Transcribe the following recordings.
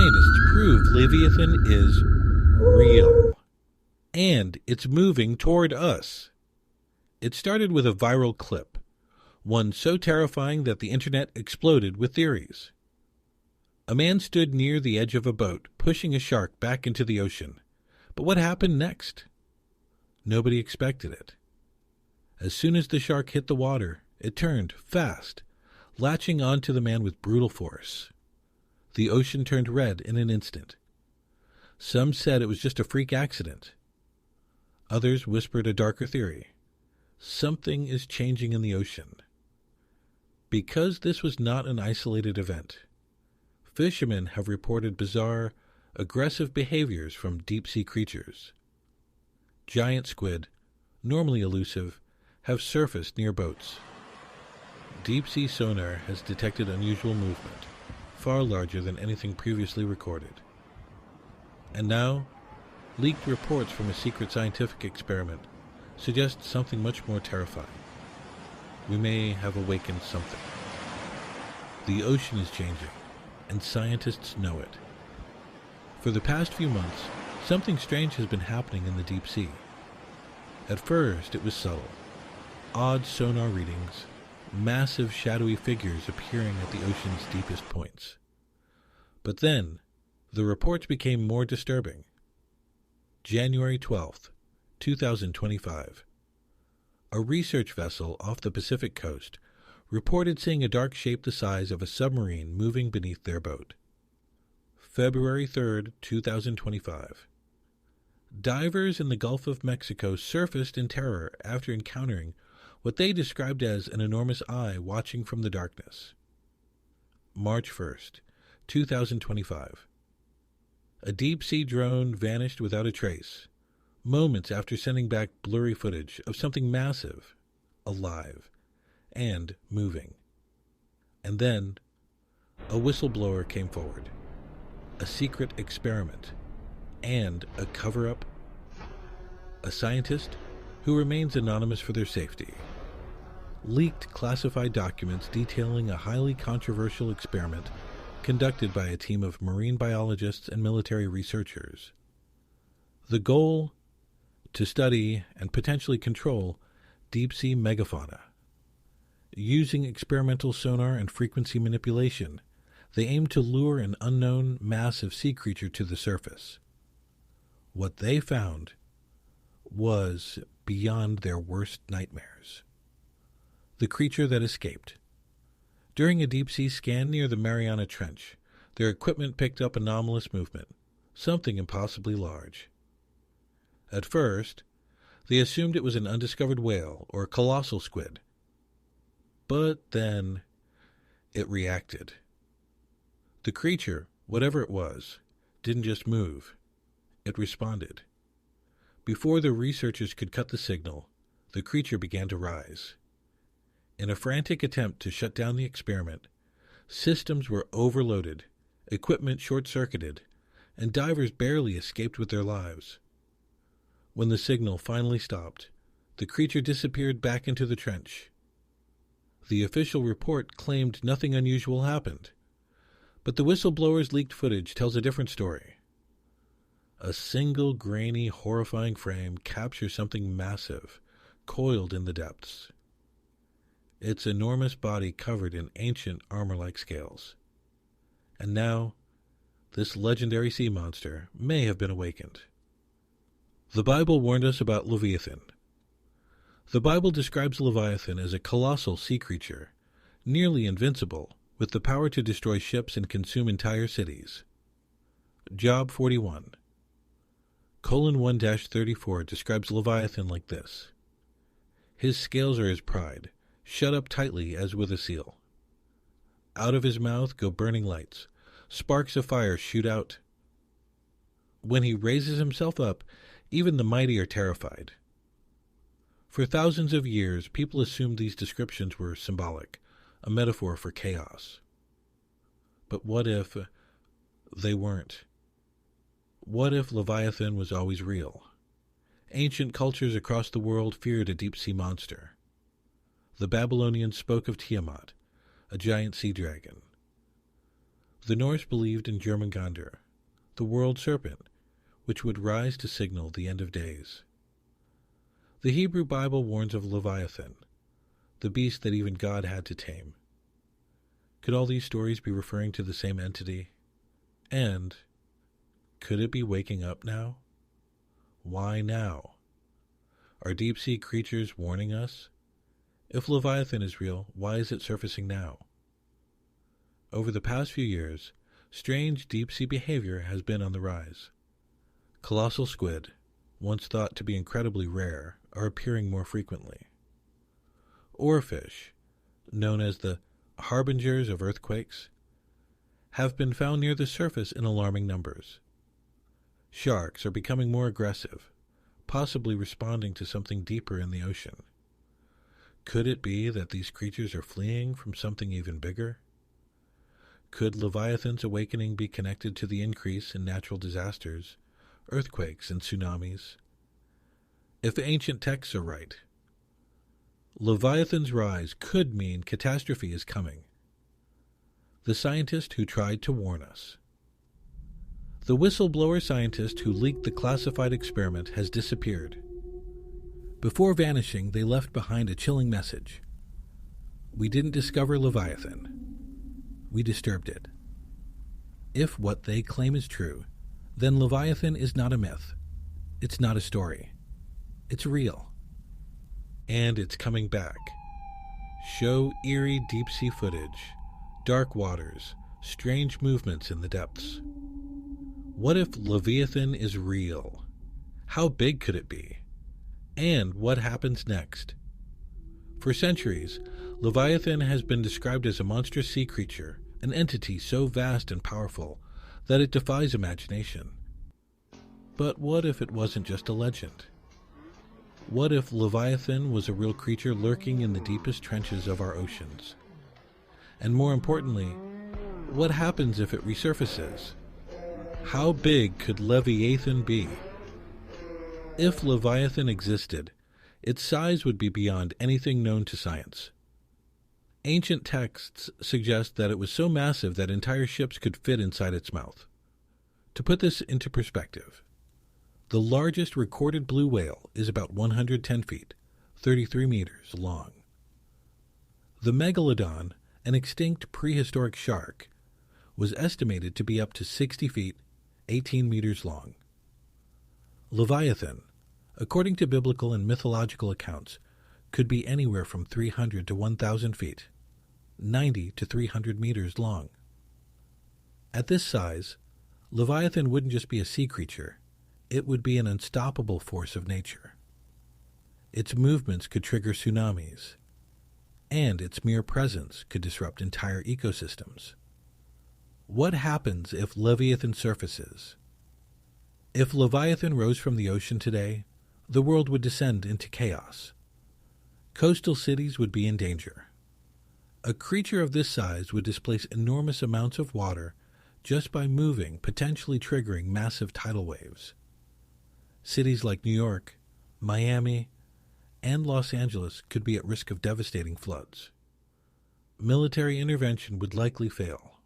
scientists prove Leviathan is real. And it's moving toward us. It started with a viral clip, one so terrifying that the internet exploded with theories. A man stood near the edge of a boat, pushing a shark back into the ocean. But what happened next? Nobody expected it. As soon as the shark hit the water, it turned fast, latching onto the man with brutal force. The ocean turned red in an instant. Some said it was just a freak accident. Others whispered a darker theory. Something is changing in the ocean. Because this was not an isolated event, fishermen have reported bizarre, aggressive behaviors from deep-sea creatures. Giant squid, normally elusive, have surfaced near boats. Deep-sea sonar has detected unusual movement, far larger than anything previously recorded. And now, leaked reports from a secret scientific experiment suggest something much more terrifying. We may have awakened something. The ocean is changing, and scientists know it. For the past few months, something strange has been happening in the deep sea. At first, it was subtle. Odd sonar readings, massive shadowy figures appearing at the ocean's deepest points. But then, the reports became more disturbing. January 12th, 2025. A research vessel off the Pacific coast reported seeing a dark shape the size of a submarine moving beneath their boat. February 3rd, 2025. Divers in the Gulf of Mexico surfaced in terror after encountering what they described as an enormous eye watching from the darkness. March 1st, 2025. A deep-sea drone vanished without a trace, moments after sending back blurry footage of something massive, alive, and moving. And then, a whistleblower came forward. A secret experiment, and a cover-up. A scientist, who remains anonymous for their safety, leaked classified documents detailing a highly controversial experiment conducted by a team of marine biologists and military researchers. The goal? To study and potentially control deep-sea megafauna. Using experimental sonar and frequency manipulation, they aimed to lure an unknown, massive sea creature to the surface. What they found was beyond their worst nightmares. The creature that escaped. During a deep-sea scan near the Mariana Trench, their equipment picked up anomalous movement, something impossibly large. At first, they assumed it was an undiscovered whale or a colossal squid. But then, it reacted. The creature, whatever it was, didn't just move. It responded. Before the researchers could cut the signal, the creature began to rise. In a frantic attempt to shut down the experiment, systems were overloaded, equipment short-circuited, and divers barely escaped with their lives. When the signal finally stopped, the creature disappeared back into the trench. The official report claimed nothing unusual happened, but the whistleblower's leaked footage tells a different story. A single grainy, horrifying frame captures something massive, coiled in the depths. Its enormous body covered in ancient armor-like scales. And now, this legendary sea monster may have been awakened. The Bible warned us about Leviathan. The Bible describes Leviathan as a colossal sea creature, nearly invincible, with the power to destroy ships and consume entire cities. Job 41. Colon 1-34 describes Leviathan like this. His scales are his pride, shut up tightly as with a seal. Out of his mouth go burning lights. Sparks of fire shoot out. When he raises himself up, even the mighty are terrified. For thousands of years, people assumed these descriptions were symbolic, a metaphor for chaos. But what if they weren't? What if Leviathan was always real? Ancient cultures across the world feared a deep-sea monster. The Babylonians spoke of Tiamat, a giant sea dragon. The Norse believed in Jörmungandr, the world serpent, which would rise to signal the end of days. The Hebrew Bible warns of Leviathan, the beast that even God had to tame. Could all these stories be referring to the same entity? And could it be waking up now? Why now? Are deep-sea creatures warning us? If Leviathan is real, why is it surfacing now? Over the past few years, strange deep-sea behavior has been on the rise. Colossal squid, once thought to be incredibly rare, are appearing more frequently. Oarfish, known as the harbingers of earthquakes, have been found near the surface in alarming numbers. Sharks are becoming more aggressive, possibly responding to something deeper in the ocean. Could it be that these creatures are fleeing from something even bigger? Could Leviathan's awakening be connected to the increase in natural disasters, earthquakes and tsunamis? If ancient texts are right, Leviathan's rise could mean catastrophe is coming. The scientist who tried to warn us. The whistleblower scientist who leaked the classified experiment has disappeared. Before vanishing, they left behind a chilling message. We didn't discover Leviathan. We disturbed it. If what they claim is true, then Leviathan is not a myth. It's not a story. It's real. And it's coming back. Show eerie deep-sea footage, dark waters, strange movements in the depths. What if Leviathan is real? How big could it be? And what happens next? For centuries, Leviathan has been described as a monstrous sea creature, an entity so vast and powerful that it defies imagination. But what if it wasn't just a legend? What if Leviathan was a real creature lurking in the deepest trenches of our oceans? And more importantly, what happens if it resurfaces? How big could Leviathan be? If Leviathan existed, its size would be beyond anything known to science. Ancient texts suggest that it was so massive that entire ships could fit inside its mouth. To put this into perspective, the largest recorded blue whale is about 110 feet, 33 meters long. The megalodon, an extinct prehistoric shark, was estimated to be up to 60 feet, 18 meters long. Leviathan, according to biblical and mythological accounts, could be anywhere from 300 to 1,000 feet, 90 to 300 meters long. At this size, Leviathan wouldn't just be a sea creature, it would be an unstoppable force of nature. Its movements could trigger tsunamis, and its mere presence could disrupt entire ecosystems. What happens if Leviathan surfaces? If Leviathan rose from the ocean today, the world would descend into chaos. Coastal cities would be in danger. A creature of this size would displace enormous amounts of water just by moving, potentially triggering massive tidal waves. Cities like New York, Miami, and Los Angeles could be at risk of devastating floods. Military intervention would likely fail.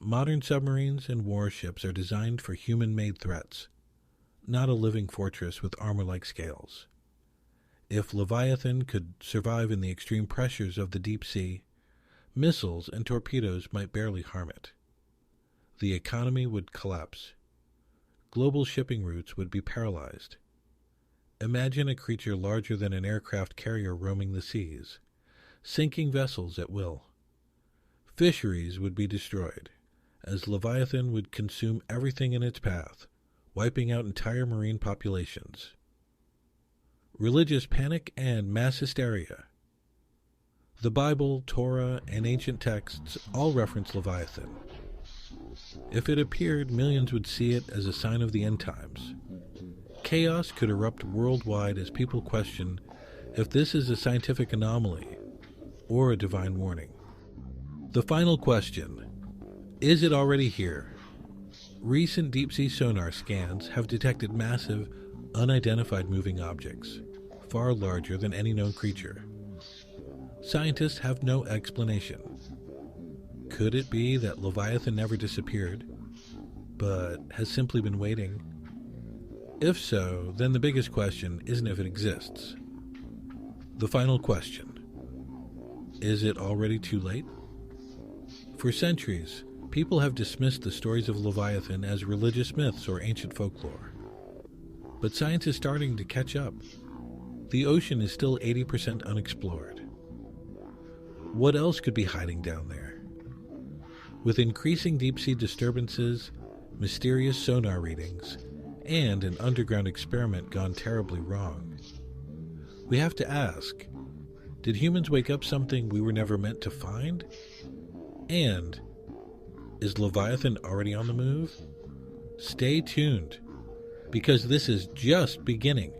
Modern submarines and warships are designed for human-made threats, not a living fortress with armor-like scales. If Leviathan could survive in the extreme pressures of the deep sea, missiles and torpedoes might barely harm it. The economy would collapse. Global shipping routes would be paralyzed. Imagine a creature larger than an aircraft carrier roaming the seas, sinking vessels at will. Fisheries would be destroyed, as Leviathan would consume everything in its path, wiping out entire marine populations. Religious panic and mass hysteria. The Bible, Torah, and ancient texts all reference Leviathan. If it appeared, millions would see it as a sign of the end times. Chaos could erupt worldwide as people question if this is a scientific anomaly or a divine warning. The final question: is it already here? Recent deep-sea sonar scans have detected massive, unidentified moving objects, far larger than any known creature. Scientists have no explanation. Could it be that Leviathan never disappeared, but has simply been waiting? If so, then the biggest question isn't if it exists. The final question: is it already too late? For centuries, people have dismissed the stories of Leviathan as religious myths or ancient folklore. But science is starting to catch up. The ocean is still 80% unexplored. What else could be hiding down there? With increasing deep-sea disturbances, mysterious sonar readings, and an underground experiment gone terribly wrong, we have to ask, did humans wake up something we were never meant to find? And is Leviathan already on the move? Stay tuned, because this is just beginning.